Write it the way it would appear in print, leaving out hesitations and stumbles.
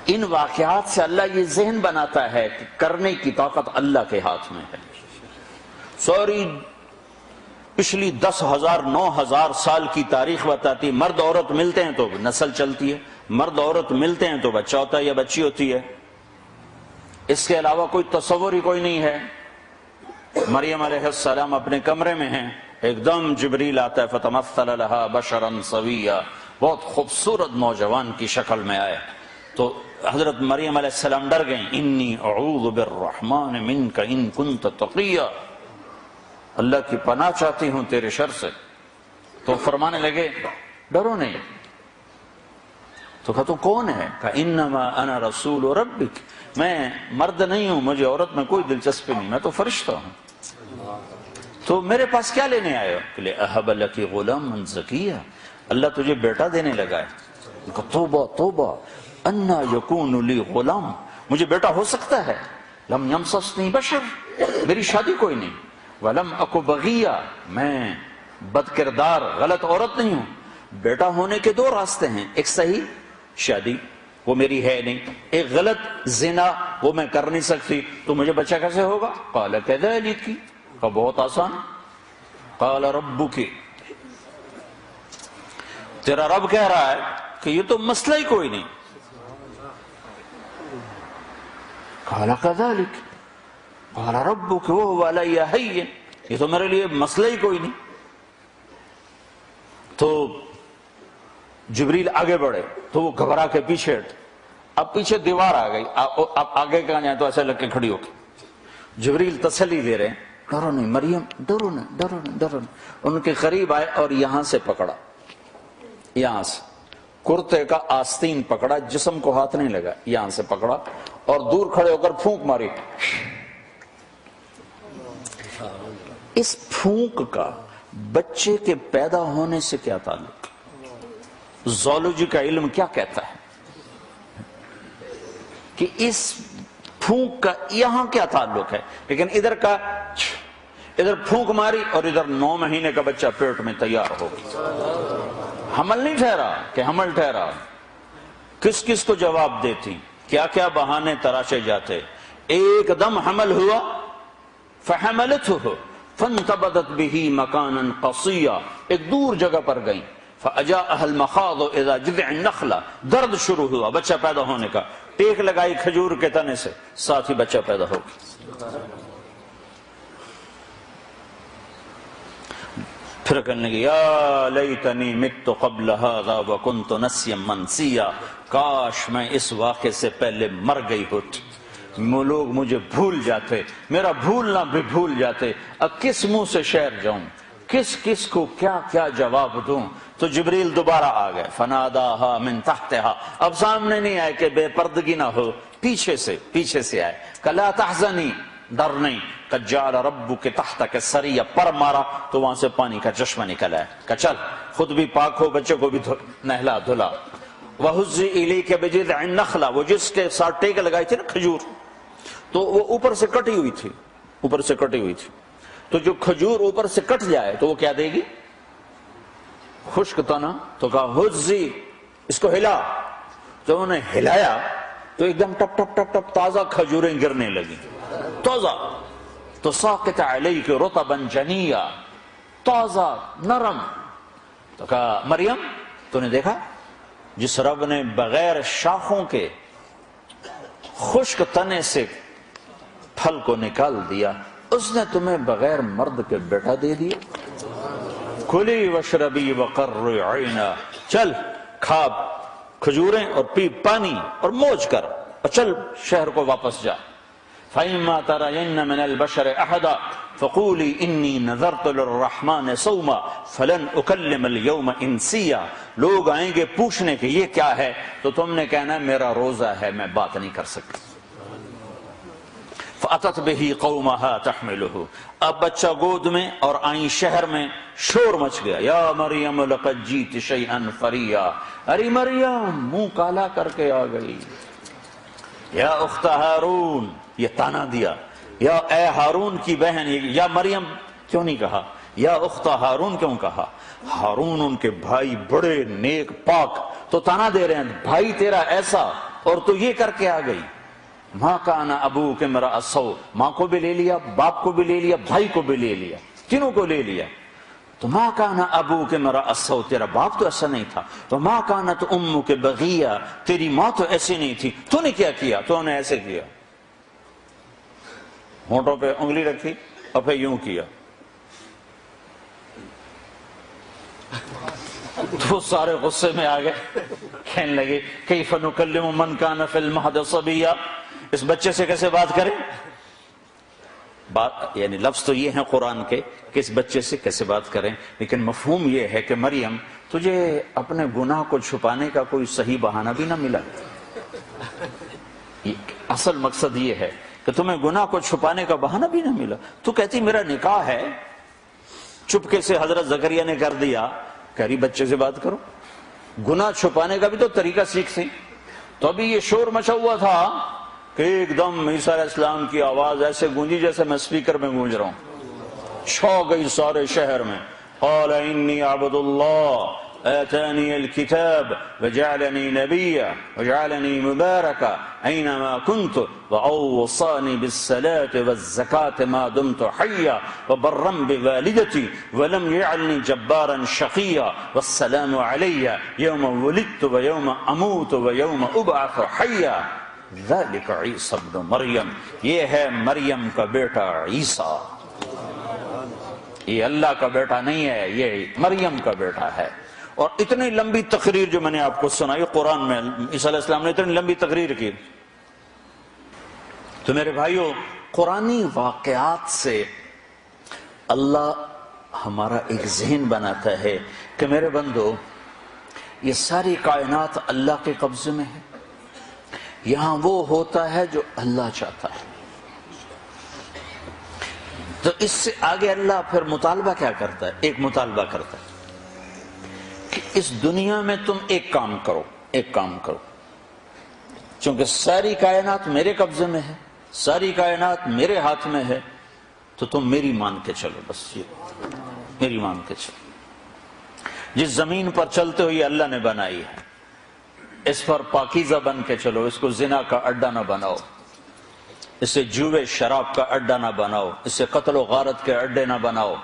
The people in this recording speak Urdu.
ان واقعات سے اللہ یہ ذہن بناتا ہے کہ کرنے کی طاقت اللہ کے ہاتھ میں ہے. سوری پچھلی 10,000 9,000 سال کی تاریخ بتاتی مرد عورت ملتے ہیں تو نسل چلتی ہے، مرد عورت ملتے ہیں تو بچہ ہوتا ہے یا بچی ہوتی ہے. اس کے علاوہ کوئی تصور ہی کوئی نہیں ہے. مریم علیہ السلام اپنے کمرے میں ہیں، ایک دم جبریل آتا ہے فتمثل لها بشرا سویا، بہت خوبصورت نوجوان کی شکل میں آئے تو حضرت مریم علیہ السلام ڈر گئیں. انی اعوذ بالرحمن منک ان کنت تقیا، اللہ کی پناہ چاہتی ہوں تیرے شر سے. تو فرمانے لگے ڈرو نہیں. تو کہا تو کون ہے؟ کہا انما انا رسول ربک، میں مرد نہیں ہوں، مجھے عورت میں کوئی دلچسپی نہیں، میں تو فرشتہ ہوں. تو میرے پاس کیا لینے آئے ہو؟ کہ لے اہب لک غلاما زکیہ، اللہ تجھے بیٹا دینے لگا ہے. کہا توبہ توبہ، انا یکون لی غلام، مجھے بیٹا ہو سکتا ہے؟ لم یمسسنی بشر، میری شادی کوئی نہیں. ولم اکو بغیہ، میں بد کردار غلط عورت نہیں ہوں. بیٹا ہونے کے دو راستے ہیں، ایک صحیح شادی وہ میری ہے نہیں، ایک غلط زنا وہ میں کر نہیں سکتی. تو مجھے بچہ کیسے ہوگا؟ قال کذالک، کہا بہت آسان. قال ربک، تیرا رب کہہ رہا ہے کہ یہ تو مسئلہ ہی کوئی نہیں. قال کذالک قال ربک وهو علی ہین، یہ تو میرے لیے مسئلہ ہی کوئی نہیں. تو جبریل آگے بڑھے تو وہ گھبرا کے پیچھے ہٹے. اب پیچھے دیوار آ گئی، اب آگے کہاں جائیں تو ایسے لگ کے کھڑی ہو کے جبریل تسلی دے رہے ہیں ڈرو نہیں مریم، ڈرو نہیں ڈرو نہیں ڈرو نہیں. ان کے قریب آئے اور یہاں سے پکڑا، یہاں سے کرتے کا آستین پکڑا، جسم کو ہاتھ نہیں لگا، یہاں سے پکڑا اور دور کھڑے ہو کر پھونک ماری. اس پھونک کا بچے کے پیدا ہونے سے کیا تعلق؟ زولوجی کا علم کیا کہتا ہے کہ اس پھونک کا یہاں کیا تعلق ہے؟ لیکن ادھر کا ادھر پھونک ماری اور ادھر 9 مہینے کا بچہ پیٹ میں تیار ہو گیا. حمل نہیں ٹھہرا کہ حمل ٹھہرا. کس کس کو جواب دیتی، کیا کیا بہانے تراشے جاتے. ایک دم حمل ہوا، فحملته فانتبذت به مکانا قصیا، ایک دور جگہ پر گئیں. فاجاءها المخاض اذا جذع النخلہ، درد شروع ہوا بچہ پیدا ہونے کا. ٹیک لگائی کھجور کے تنے سے، ساتھ ہی بچہ پیدا ہو گیا. پھر کہنے لگی یا لیتنی مت قبل هذا وکنت نسیا منسیا، کاش میں اس واقعے سے پہلے مر گئی ہوتی، لوگ مجھے بھول جاتے، میرا بھولنا بھی بھول جاتے. اب کس منہ سے شعر جاؤں، کس کس کو کیا کیا جواب دوں. تو جبریل دوبارہ آ گئے. فناداها من تحتها، اب سامنے نہیں آئے کہ بے پردگی نہ ہو، پیچھے سے آئے. لا تحزنی، ڈر نہیں. قد جعل ربک تحتک سریا، پر مارا تو وہاں سے پانی کا چشمہ نکل آیا. کہ چل خود بھی پاک ہو، بچے کو بھی نہلا دھلا. وہزی الیک بجذع النخلہ، وہ جس کے ساتھ ٹیک لگائی تھی نا کھجور، تو وہ اوپر سے کٹی ہوئی تھی، اوپر سے کٹی ہوئی تھی. تو جو کھجور اوپر سے کٹ جائے تو وہ کیا دے گی؟ خشک تنا. تو کہا ہزی، اس کو ہلا. جب انہوں نے ہلایا تو ایک دم ٹپ ٹپ ٹپ ٹپ تازہ کھجوریں گرنے لگی، تازہ. تو ساقط علیک رطبا جنیا، تازہ نرم. تو کہا مریم تو نے دیکھا جس رب نے بغیر شاخوں کے خشک تنے سے پھل کو نکال دیا، اس نے تمہیں بغیر مرد کے بیٹا دے دیا. کلی وشربی وقرری عینا، چل کھا کھجوریں اور پی پانی اور موج کر اور چل شہر کو واپس جا. فَإِمَّا تَرَيَنَّ مِنَ الْبَشَرِ أَحَدًا فَقُولِي إِنِّي نَذَرْتُ لِلرَّحْمَنِ صَوْمًا فَلَنْ أُكَلِّمَ الْيَوْمَ إِنْسِيًّا. لوگ آئیں گے پوچھنے کہ یہ کیا ہے تو تم نے کہنا میرا روزہ ہے، میں بات نہیں کر سکتی. فَأَتَتْ بِهِ قَوْمَهَا تَحْمِلُهُ، اب بچہ گود میں اور آئیں شہر میں، شور مچ گیا. یا مریم لقد جیت شیئا فریا، ارے مریم منہ کالا کر کے آ گئی. یا اخت ہارون، یہ تانا دیا، یا اے ہارون کی بہن. یا مریم کیوں نہیں کہا، یا اخت ہارون کیوں کہا؟ ہارون ان کے بھائی بڑے نیک پاک، تو تانا دے رہے ہیں بھائی تیرا ایسا اور تو یہ کر کے آ گئی، ماں کان ابوک امرأ سوء، ماں کو بھی لے لیا، باپ کو بھی لے لیا، بھائی کو بھی لے لیا، تینوں کو لے لیا۔ تو ماں کان ابوک امرأ سوء، تیرا باپ تو ایسا نہیں تھا، وما کانت امک بغیہ، تیری ماں تو ایسی نہیں تھی، تو نے کیا کیا؟ تو نے ایسے کیا، ہونٹوں پہ انگلی رکھی اور پھر یوں کیا۔ تو سارے غصے میں آ گئے، کہنے لگے کیف نکلم من کان فی المہد صبیا، اس بچے سے کیسے بات کریں؟ بات یعنی لفظ تو یہ ہیں قرآن کے کہ اس بچے سے کیسے بات کریں، لیکن مفہوم یہ ہے کہ مریم تجھے اپنے گناہ کو چھپانے کا کوئی صحیح بہانہ بھی نہ ملا۔ اصل مقصد یہ ہے کہ تمہیں گناہ کو چھپانے کا بہانہ بھی نہ ملا۔ تو کہتی میرا نکاح ہے، چپکے سے حضرت زکریا نے کر دیا، کہہ رہی بچے سے بات کرو۔ گناہ چھپانے کا بھی تو طریقہ سیکھتی۔ تو ابھی یہ شور مچا ہوا تھا کہ ایک دم عیسیٰ علیہ السلام کی آواز ایسے گونجی جیسے میں سپیکر میں گونج رہا ہوں، چھا گئی سارے شہر میں۔ قال انی عبد اللہ آتانی الکتاب وجعلنی نبیا وجعلنی مبارکا اینما کنت واوصانی بالصلاة والزکاة ما دمت حیا وبرا بوالدتی ولم یجعلنی جبارا شقیا والسلام علی یوم ولدت ویوم اموت ویوم ابعث حیا ذلک عیسی ابن مریم، یہ ہے مریم کا بیٹا عیسیٰ، یہ اللہ کا بیٹا نہیں ہے، یہ مریم کا بیٹا ہے۔ اور اتنی لمبی تقریر جو میں نے آپ کو سنائی قرآن میں، عیسیٰ علیہ السلام نے اتنی لمبی تقریر کی۔ تو میرے بھائیو، قرآنی واقعات سے اللہ ہمارا ایک ذہن بناتا ہے کہ میرے بندو، یہ ساری کائنات اللہ کے قبضے میں ہے، یہاں وہ ہوتا ہے جو اللہ چاہتا ہے۔ تو اس سے آگے اللہ پھر مطالبہ کیا کرتا ہے؟ ایک مطالبہ کرتا ہے کہ اس دنیا میں تم ایک کام کرو، ایک کام کرو، چونکہ ساری کائنات میرے قبضے میں ہے، ساری کائنات میرے ہاتھ میں ہے، تو تم میری مان کے چلو، بس یہ میری مان کے چلو۔ جس زمین پر چلتے ہو یہ اللہ نے بنائی ہے، اس پر پاکیزہ بن کے چلو، اس کو زنا کا اڈا نہ بناؤ، اسے جوے شراب کا اڈا نہ بناؤ، اسے قتل و غارت کے اڈے نہ بناؤ،